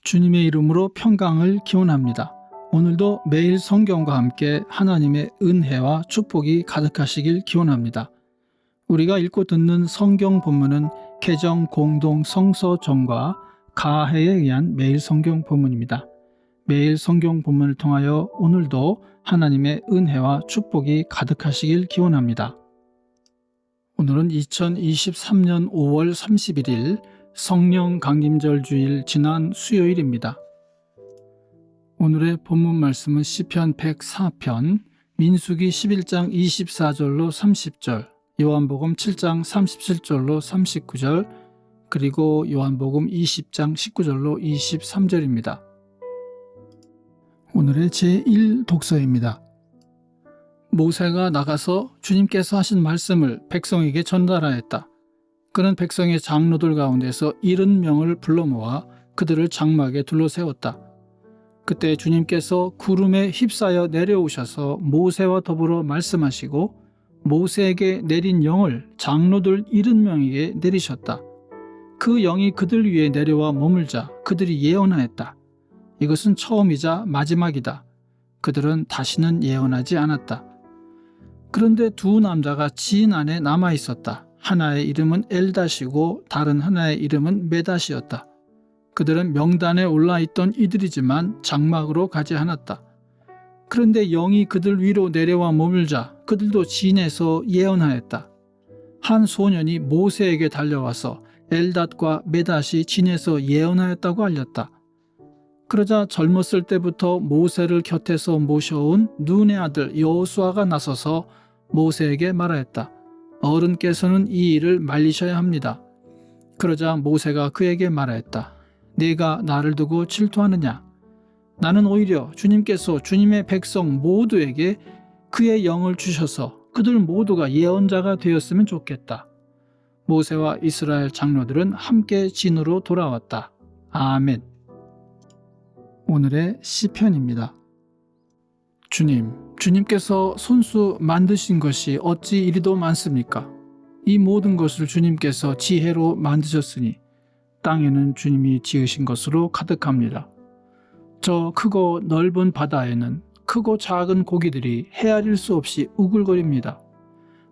주님의 이름으로 평강을 기원합니다. 오늘도 매일 성경과 함께 하나님의 은혜와 축복이 가득하시길 기원합니다. 우리가 읽고 듣는 성경 본문은 개정 공동 성서정과 가해에 의한 매일 성경 본문입니다. 매일 성경 본문을 통하여 오늘도 하나님의 은혜와 축복이 가득하시길 기원합니다. 오늘은 2023년 5월 31일 성령 강림절 주일 지난 수요일입니다. 오늘의 본문 말씀은 시편 104편, 민수기 11장 24절로 30절, 요한복음 7장 37절로 39절, 그리고 요한복음 20장 19절로 23절입니다. 오늘의 제1 독서입니다. 모세가 나가서 주님께서 하신 말씀을 백성에게 전달하였다. 그는 백성의 장로들 가운데서 70명을 불러 모아 그들을 장막에 둘러세웠다. 그때 주님께서 구름에 휩싸여 내려오셔서 모세와 더불어 말씀하시고 모세에게 내린 영을 장로들 70명에게 내리셨다. 그 영이 그들 위에 내려와 머물자 그들이 예언하였다. 이것은 처음이자 마지막이다. 그들은 다시는 예언하지 않았다. 그런데 두 남자가 진 안에 남아 있었다. 하나의 이름은 엘닷이고 다른 하나의 이름은 메닷이었다. 그들은 명단에 올라있던 이들이지만 장막으로 가지 않았다. 그런데 영이 그들 위로 내려와 머물자 그들도 진에서 예언하였다. 한 소년이 모세에게 달려와서 엘닷과 메닷이 진에서 예언하였다고 알렸다. 그러자 젊었을 때부터 모세를 곁에서 모셔온 눈의 아들 여호수아가 나서서 모세에게 말하였다. 어른께서는 이 일을 말리셔야 합니다. 그러자 모세가 그에게 말하였다. 네가 나를 두고 질투하느냐? 나는 오히려 주님께서 주님의 백성 모두에게 그의 영을 주셔서 그들 모두가 예언자가 되었으면 좋겠다. 모세와 이스라엘 장로들은 함께 진으로 돌아왔다. 아멘. 오늘의 시편입니다. 주님께서 손수 만드신 것이 어찌 이리도 많습니까? 이 모든 것을 주님께서 지혜로 만드셨으니 땅에는 주님이 지으신 것으로 가득합니다. 저 크고 넓은 바다에는 크고 작은 고기들이 헤아릴 수 없이 우글거립니다.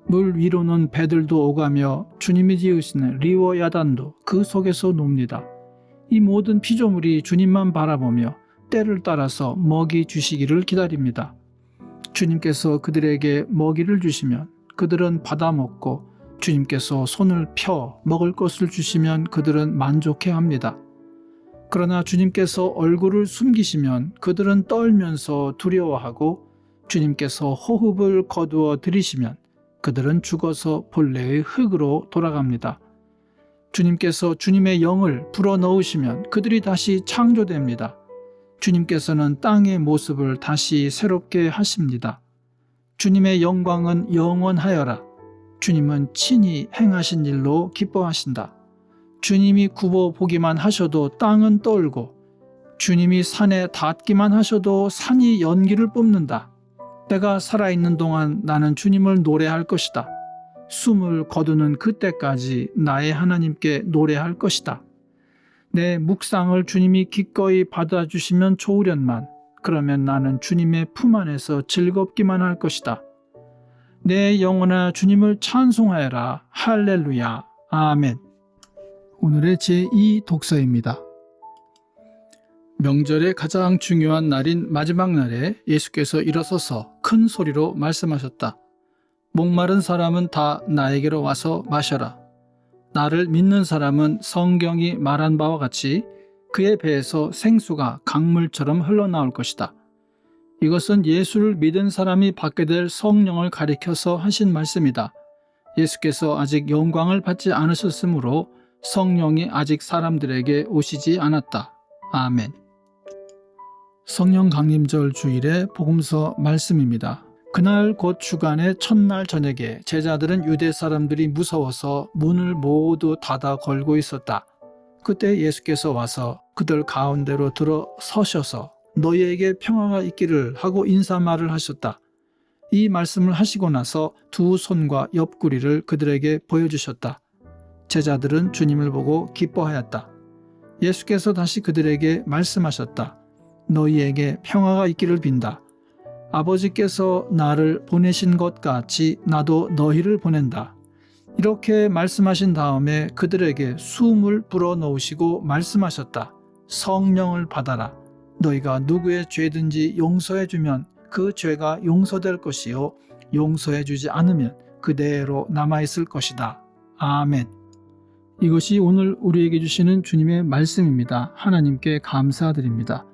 물 위로는 배들도 오가며 주님이 지으신 리워 야단도 그 속에서 놉니다. 이 모든 피조물이 주님만 바라보며 때를 따라서 먹이 주시기를 기다립니다. 주님께서 그들에게 먹이를 주시면 그들은 받아먹고 주님께서 손을 펴 먹을 것을 주시면 그들은 만족해합니다. 그러나 주님께서 얼굴을 숨기시면 그들은 떨면서 두려워하고 주님께서 호흡을 거두어 들이시면 그들은 죽어서 본래의 흙으로 돌아갑니다. 주님께서 주님의 영을 불어넣으시면 그들이 다시 창조됩니다. 주님께서는 땅의 모습을 다시 새롭게 하십니다. 주님의 영광은 영원하여라. 주님은 친히 행하신 일로 기뻐하신다. 주님이 굽어 보기만 하셔도 땅은 떨고 주님이 산에 닿기만 하셔도 산이 연기를 뿜는다. 내가 살아있는 동안 나는 주님을 노래할 것이다. 숨을 거두는 그때까지 나의 하나님께 노래할 것이다. 내 묵상을 주님이 기꺼이 받아주시면 좋으련만 그러면 나는 주님의 품 안에서 즐겁기만 할 것이다. 내 영혼아 주님을 찬송하여라. 할렐루야. 아멘. 오늘의 제2 독서입니다. 명절의 가장 중요한 날인 마지막 날에 예수께서 일어서서 큰 소리로 말씀하셨다. 목마른 사람은 다 나에게로 와서 마셔라. 나를 믿는 사람은 성경이 말한 바와 같이 그의 배에서 생수가 강물처럼 흘러나올 것이다. 이것은 예수를 믿은 사람이 받게 될 성령을 가리켜서 하신 말씀이다. 예수께서 아직 영광을 받지 않으셨으므로 성령이 아직 사람들에게 오시지 않았다. 아멘. 성령 강림절 주일의 복음서 말씀입니다. 그날 곧 주간의 첫날 저녁에 제자들은 유대 사람들이 무서워서 문을 모두 닫아 걸고 있었다. 그때 예수께서 와서 그들 가운데로 들어 서셔서 너희에게 평화가 있기를 하고 인사말을 하셨다. 이 말씀을 하시고 나서 두 손과 옆구리를 그들에게 보여주셨다. 제자들은 주님을 보고 기뻐하였다. 예수께서 다시 그들에게 말씀하셨다. 너희에게 평화가 있기를 빈다. 아버지께서 나를 보내신 것 같이 나도 너희를 보낸다. 이렇게 말씀하신 다음에 그들에게 숨을 불어넣으시고 말씀하셨다. 성령을 받아라. 너희가 누구의 죄든지 용서해주면 그 죄가 용서될 것이요 용서해주지 않으면 그대로 남아있을 것이다. 아멘. 이것이 오늘 우리에게 주시는 주님의 말씀입니다. 하나님께 감사드립니다.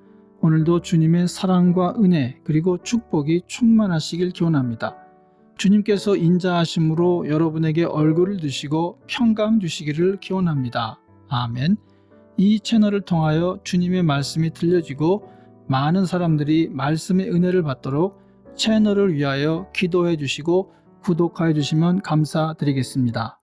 오늘도 주님의 사랑과 은혜 그리고 축복이 충만하시길 기원합니다. 주님께서 인자하심으로 여러분에게 얼굴을 드시고 평강 주시기를 기원합니다. 아멘. 이 채널을 통하여 주님의 말씀이 들려지고 많은 사람들이 말씀의 은혜를 받도록 채널을 위하여 기도해 주시고 구독하여 주시면 감사드리겠습니다.